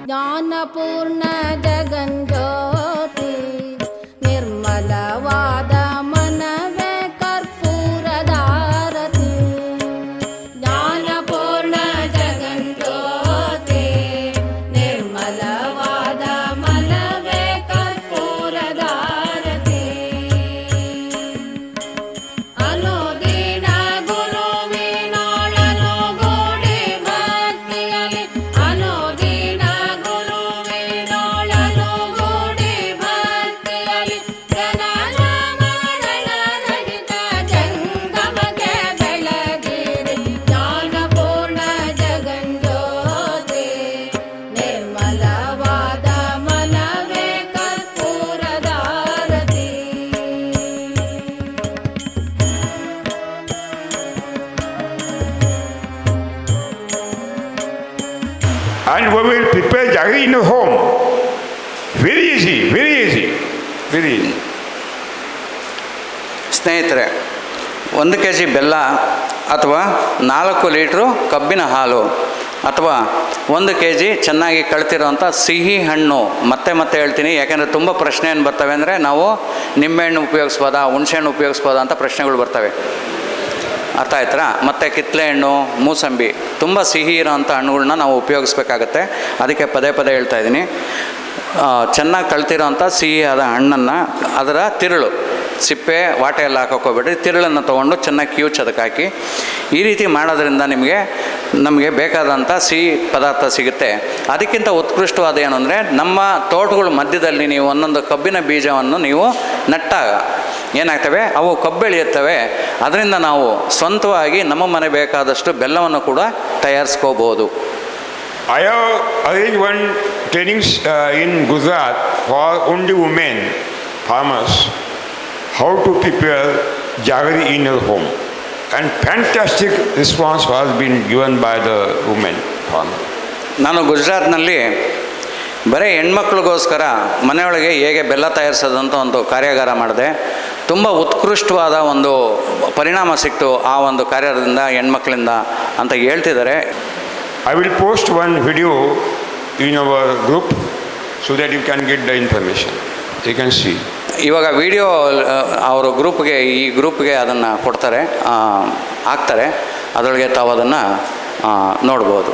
ಜ್ಞಾನಪೂರ್ಣ ಜಗಜ್ಯೋತಿ ನಿರ್ಮಲವಾದ ಮನವೇ ಕರ್ಪೂರದಾರತಿ. ಜ್ಞಾನಪೂರ್ಣ ಜಗಜ್ಯೋತಿ ನಿರ್ಮಲವಾದ ಮನವೇ ಕರ್ಪೂರದಾರತಿ. ಅನುದಿನ ಗುರುವಿನೊಳನು ಗೂಡಿ ಭಕ್ತಿಯಲಿ, ಅನುದಿನ ಗುರುವಿನೊಳನು ಗೂಡಿ ಭಕ್ತಿಯಲಿ, ಜನನ ಮರಣ ರಹಿತ ಜಂಗಮಕ್ಕೆ ಬೆಳಗಿರಿ. ಜ್ಞಾನಪೂರ್ಣ ಜಗಜ್ಯೋತಿ ನಿರ್ಮಲವಾದ ಮನವೇ ಕರ್ಪೂರದಾರತಿ. And we will prepare jaggery in your home. Very easy, very easy, very easy. ಸ್ನೇಹಿತರೆ, 1 kg ಬೆಲ್ಲ ಅಥವಾ 4 ಲೀಟ್ರು ಕಬ್ಬಿನ ಹಾಲು ಅಥವಾ 1 kg ಚೆನ್ನಾಗಿ ಕಳ್ತಿರೋಂಥ ಸಿಹಿ ಹಣ್ಣು. ಮತ್ತೆ ಹೇಳ್ತೀನಿ, ಯಾಕೆಂದರೆ ತುಂಬ ಪ್ರಶ್ನೆ ಏನು ಬರ್ತವೆ ಅಂದರೆ, ನಾವು ನಿಂಬೆಹಣ್ಣು ಉಪಯೋಗಿಸ್ಬೋದಾ, ಹುಣಸೆಹಣ್ಣು ಉಪಯೋಗಿಸ್ಬೋದಾ ಅಂತ ಪ್ರಶ್ನೆಗಳು ಬರ್ತವೆ. ಅರ್ಥ ಆಯ್ತಾ? ಮತ್ತು ಕಿತ್ತಳೆ ಹಣ್ಣು, ಮೂಸಂಬಿ, ತುಂಬ ಸಿಹಿ ಇರೋಂಥ ಹಣ್ಣುಗಳನ್ನ ನಾವು ಉಪಯೋಗಿಸ್ಬೇಕಾಗತ್ತೆ. ಅದಕ್ಕೆ ಪದೇ ಹೇಳ್ತಾ ಇದ್ದೀನಿ, ಚೆನ್ನಾಗಿ ಕಳ್ತಿರೋಂಥ ಸಿಹಿಯಾದ ಹಣ್ಣನ್ನು, ಅದರ ತಿರುಳು, ಸಿಪ್ಪೆ ವಾಟೆ ಎಲ್ಲ ಹಾಕೋಬೇಡ್ರಿ, ತಿರುಳನ್ನು ತೊಗೊಂಡು ಚೆನ್ನಾಗಿ ಕಿವುಚ್ ಅದಕ್ಕೆ ಹಾಕಿ, ಈ ರೀತಿ ಮಾಡೋದ್ರಿಂದ ನಮಗೆ ಬೇಕಾದಂಥ ಸಿಹಿ ಪದಾರ್ಥ ಸಿಗುತ್ತೆ. ಅದಕ್ಕಿಂತ ಉತ್ಕೃಷ್ಟವಾದ ಏನು ಅಂದರೆ, ನಮ್ಮ ತೋಟಗಳ ಮಧ್ಯದಲ್ಲಿ ನೀವು ಒಂದೊಂದು ಕಬ್ಬಿನ ಬೀಜವನ್ನು ನೀವು ನಟ್ಟಾಗ ಏನಾಗ್ತವೆ, ಅವು ಕಬ್ಬೆಳೆಯುತ್ತವೆ. ಅದರಿಂದ ನಾವು ಸ್ವಂತವಾಗಿ ನಮ್ಮ ಮನೆ ಬೇಕಾದಷ್ಟು ಬೆಲ್ಲವನ್ನು ಕೂಡ ತಯಾರಿಸ್ಕೋಬೋದು. I have arranged one trainings in Gujarat for only women farmers, how to prepare jaggery in your home. And fantastic response has been given by the women farmers. ನಾನು ಗುಜರಾತ್ನಲ್ಲಿ ಬರೀ ಹೆಣ್ಮಕ್ಳಿಗೋಸ್ಕರ ಮನೆಯೊಳಗೆ ಹೇಗೆ ಬೆಲ್ಲ ತಯಾರಿಸೋದಂತ ಒಂದು ಕಾರ್ಯಾಗಾರ ಮಾಡಿದೆ. ತುಂಬ ಉತ್ಕೃಷ್ಟವಾದ ಒಂದು ಪರಿಣಾಮ ಸಿಕ್ತು ಆ ಒಂದು ಕಾರ್ಯದಿಂದ, ಹೆಣ್ಮಕ್ಳಿಂದ ಅಂತ ಹೇಳ್ತಿದ್ದಾರೆ. I will post one video in our group so that you can get the information. You can see. ಇವಾಗ ವಿಡಿಯೋ ಅವರು ಈ ಗ್ರೂಪ್ಗೆ ಅದನ್ನು ಕೊಡ್ತಾರೆ, ಹಾಕ್ತಾರೆ. ಅದರೊಳಗೆ ತಾವು ಅದನ್ನು ನೋಡ್ಬೋದು.